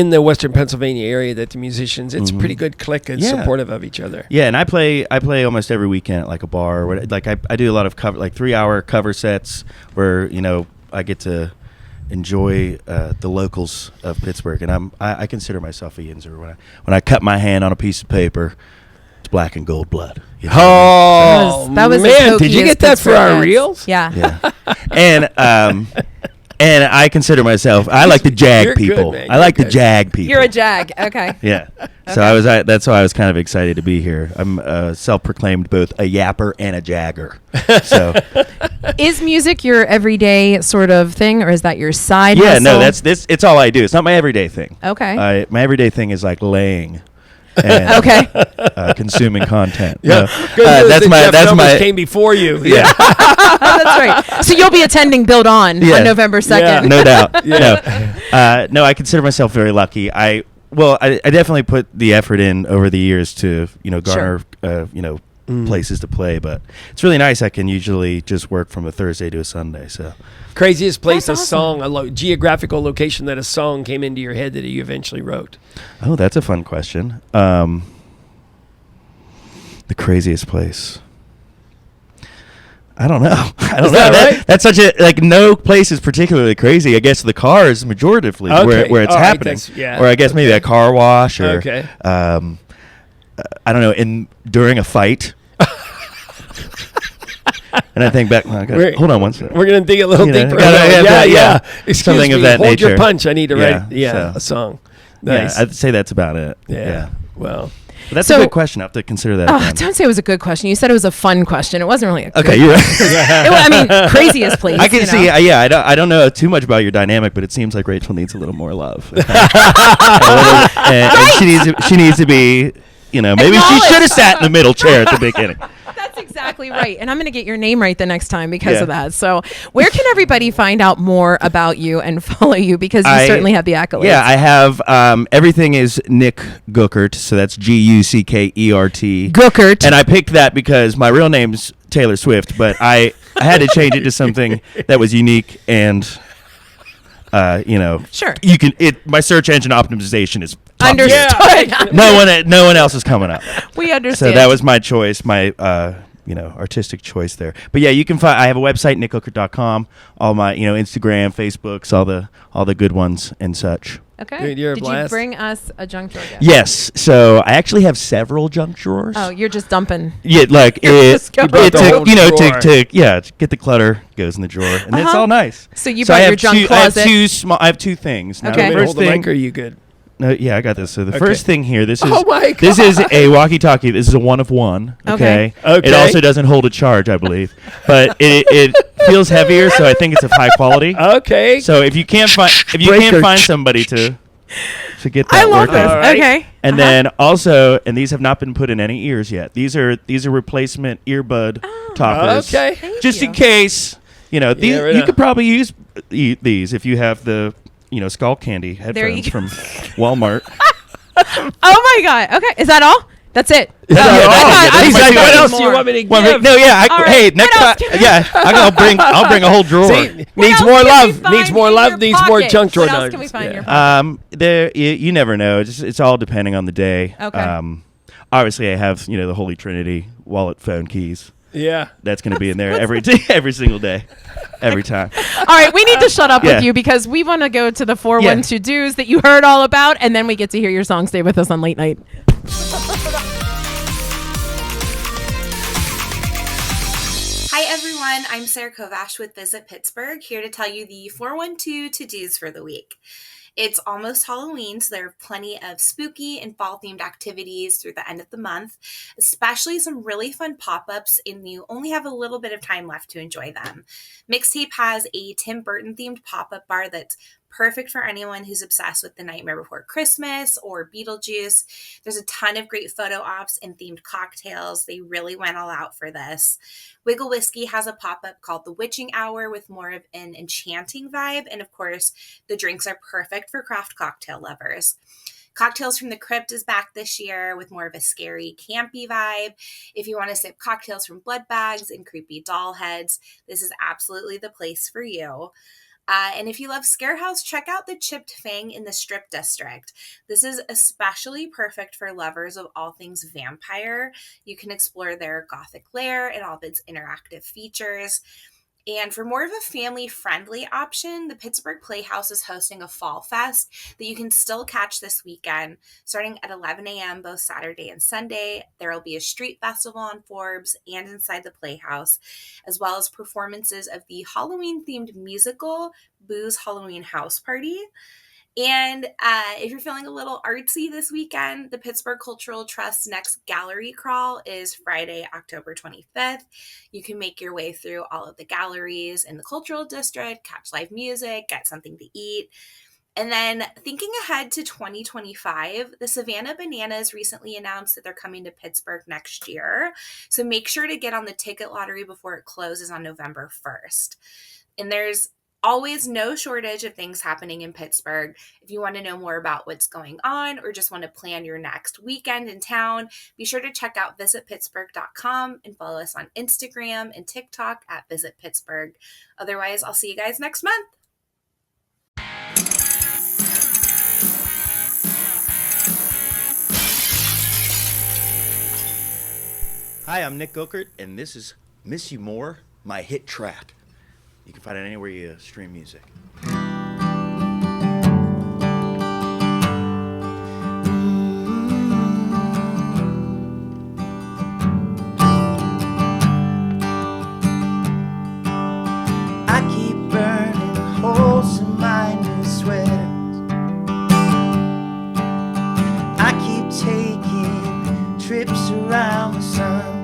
the Western Pennsylvania area that the musicians, it's a pretty good clique and Yeah. supportive of each other. Yeah, and I play almost every weekend at like a bar. Like I do a lot of cover, like 3-hour cover sets where I get to enjoy the locals of Pittsburgh, and I consider myself a Yinzer. When I cut my hand on a piece of paper, it's black and gold blood. You know what I mean? That was man, as did you hokey get as that for Pittsburgh our gets. reels? Yeah. Yeah. And I consider myself. I like the Jag You're good, people. man. I like You're the good. Jag people. You're a jag. Okay. Yeah. So that's why I was kind of excited to be here. I'm self-proclaimed both a yapper and a jagger. So Is music your everyday sort of thing, or is that your side yeah, hustle? no, it's all I do. It's not my everyday thing. Okay. My everyday thing is like laying and Okay. consuming content. Yeah, No, good news that's that my Jeff that's Numbers my came before you. yeah. That's right. So you'll be attending Build On November 2nd. Yeah. No doubt. No, I consider myself very lucky. I definitely put the effort in over the years to garner places to play, but it's really nice. I can usually just work from a Thursday to a Sunday. So Craziest place That's a song, geographical location that a song came into your head that you eventually wrote. oh, that's a fun question. The craziest place. I don't know. I don't Is know. that right? That's such a no place is particularly crazy. I guess the car is majoritively where it's All right, happening. yeah. Or I guess maybe a car wash or Okay. I don't know, during a fight. And I think back, hold on one second. We're going to dig a little deeper. Yeah. Excuse Something me, of that hold nature. your punch. I need to write so- a song. Nice. Yeah, I'd say that's about it. Yeah. Well. But that's So- a good question. I have to consider that. Oh, again. don't say it was a good question. You said it was a fun question. It wasn't really a good Okay, you're right. I mean, craziest place. I can you know? see. I don't know too much about your dynamic, but it seems like Rachel needs a little more love. And she needs to be. Maybe she should have sat in the middle chair at the beginning. That's exactly right. And I'm going to get your name right the next time because Yeah. of that. So, where can everybody find out more about you and follow you? Because you certainly have the accolades. Yeah, I have. Everything is Nick Guckert, so that's Guckert. Guckert. And I picked that because my real name's Taylor Swift, but I had to change it to something that was unique and. Sure. You can. My search engine optimization is top tier. Understood. No one else is coming up. We understand. So that was my choice, my artistic choice there. But yeah, you can find. I have a website, nickguckert.com. All my Instagram, Facebooks, all the good ones and such. Okay. Dude, you're a Did blast. you bring us a junk drawer gift? Yes. So I actually have several junk drawers. Oh, you're just dumping. Yeah, like You're just going- to drawer. get the clutter goes in the drawer, and it's all nice. So you I brought your have junk closet. I have two things. Now, Okay. the Hold first the thing. mic, or are you good? No, yeah, I got this. So the Okay. first thing here, this is Oh my this is God. a walkie-talkie. This is a one of one. Okay. Okay. It also doesn't hold a charge, I believe, but it feels heavier, so I think it's of high quality. Okay. So if you can't find somebody to get that I love working. this. All right. Okay. And then also, and these have not been put in any ears yet. These are replacement earbud toppers. Okay. Just in case, these, right you on. could probably use these if you have the skull candy There you headphones from Walmart. Oh my God. Okay. Is that all? That's it. Yeah, I He's was like, expecting what else do more. you want me to give? No, yeah. All right. Hey, next What time, else can yeah, I'll bring a whole drawer. See, What needs else more can we love. find Needs more in love. your Needs more pocket? junk drawer. What else can we find in your pocket? There you never know. It's all depending on the day. Okay. Obviously, I have the Holy Trinity: wallet, phone, keys. Yeah. That's going to be in there every single day, every time. All right, we need to shut up Yeah. with you because we want to go to the 412 dues that you heard all about, and then we get to hear your song. Stay with us on Late Night. Hi everyone, I'm Sarah Kovash with Visit Pittsburgh, here to tell you the 412 to-dos for the week. It's almost Halloween, so there are plenty of spooky and fall-themed activities through the end of the month, especially some really fun pop-ups, and you only have a little bit of time left to enjoy them. Mixtape has a Tim Burton-themed pop-up bar that's perfect for anyone who's obsessed with The Nightmare Before Christmas or Beetlejuice. There's a ton of great photo ops and themed cocktails. They really went all out for this. Wiggle Whiskey has a pop-up called The Witching Hour with more of an enchanting vibe. And of course, the drinks are perfect for craft cocktail lovers. Cocktails from the Crypt is back this year with more of a scary, campy vibe. If you want to sip cocktails from blood bags and creepy doll heads, this is absolutely the place for you. And if you love Scarehouse, check out the Chipped Fang in the Strip District. This is especially perfect for lovers of all things vampire. You can explore their gothic lair and all of its interactive features. And for more of a family-friendly option, the Pittsburgh Playhouse is hosting a Fall Fest that you can still catch this weekend, starting at 11 a.m. both Saturday and Sunday. There will be a street festival on Forbes and inside the Playhouse, as well as performances of the Halloween-themed musical Boo's Halloween House Party. And if you're feeling a little artsy this weekend, the Pittsburgh Cultural Trust's next gallery crawl is Friday, October 25th. You can make your way through all of the galleries in the Cultural District, catch live music, get something to eat. And then thinking ahead to 2025, the Savannah Bananas recently announced that they're coming to Pittsburgh next year. So make sure to get on the ticket lottery before it closes on November 1st. And there's always no shortage of things happening in Pittsburgh. If you want to know more about what's going on or just want to plan your next weekend in town, be sure to check out visitpittsburgh.com and follow us on Instagram and TikTok at Visit Pittsburgh. Otherwise, I'll see you guys next month. Hi, I'm Nick Gookert, and this is Miss You More, my hit track. You can find it anywhere you stream music. I keep burning holes in my new sweaters. I keep taking trips around the sun.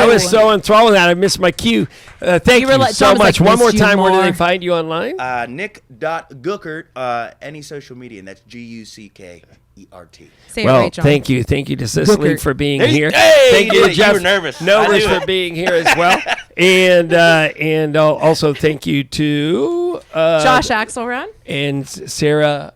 I was so enthralled with that. I missed my cue. Thank you so much. One more time, where do they find you online? Nick.Gookert, any social media, and that's Guckert. Well, thank you. Thank you to Cecily for being here. Hey, thank you, Jeff. You were nervous. Nervous for being here as well. And also thank you to Josh Axelrod and Sarah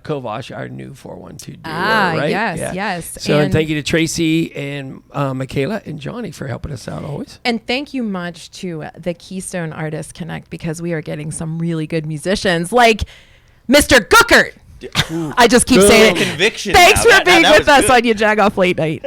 Kovash, our new 412 duo. Right? Yes. So and thank you to Tracy and Michaela and Johnny for helping us out always. And thank you much to the Keystone Artists Connect, because we are getting some really good musicians like Mr. Gookert. I just keep saying it. Conviction. Thanks for being with us on YaJagoff Late Night.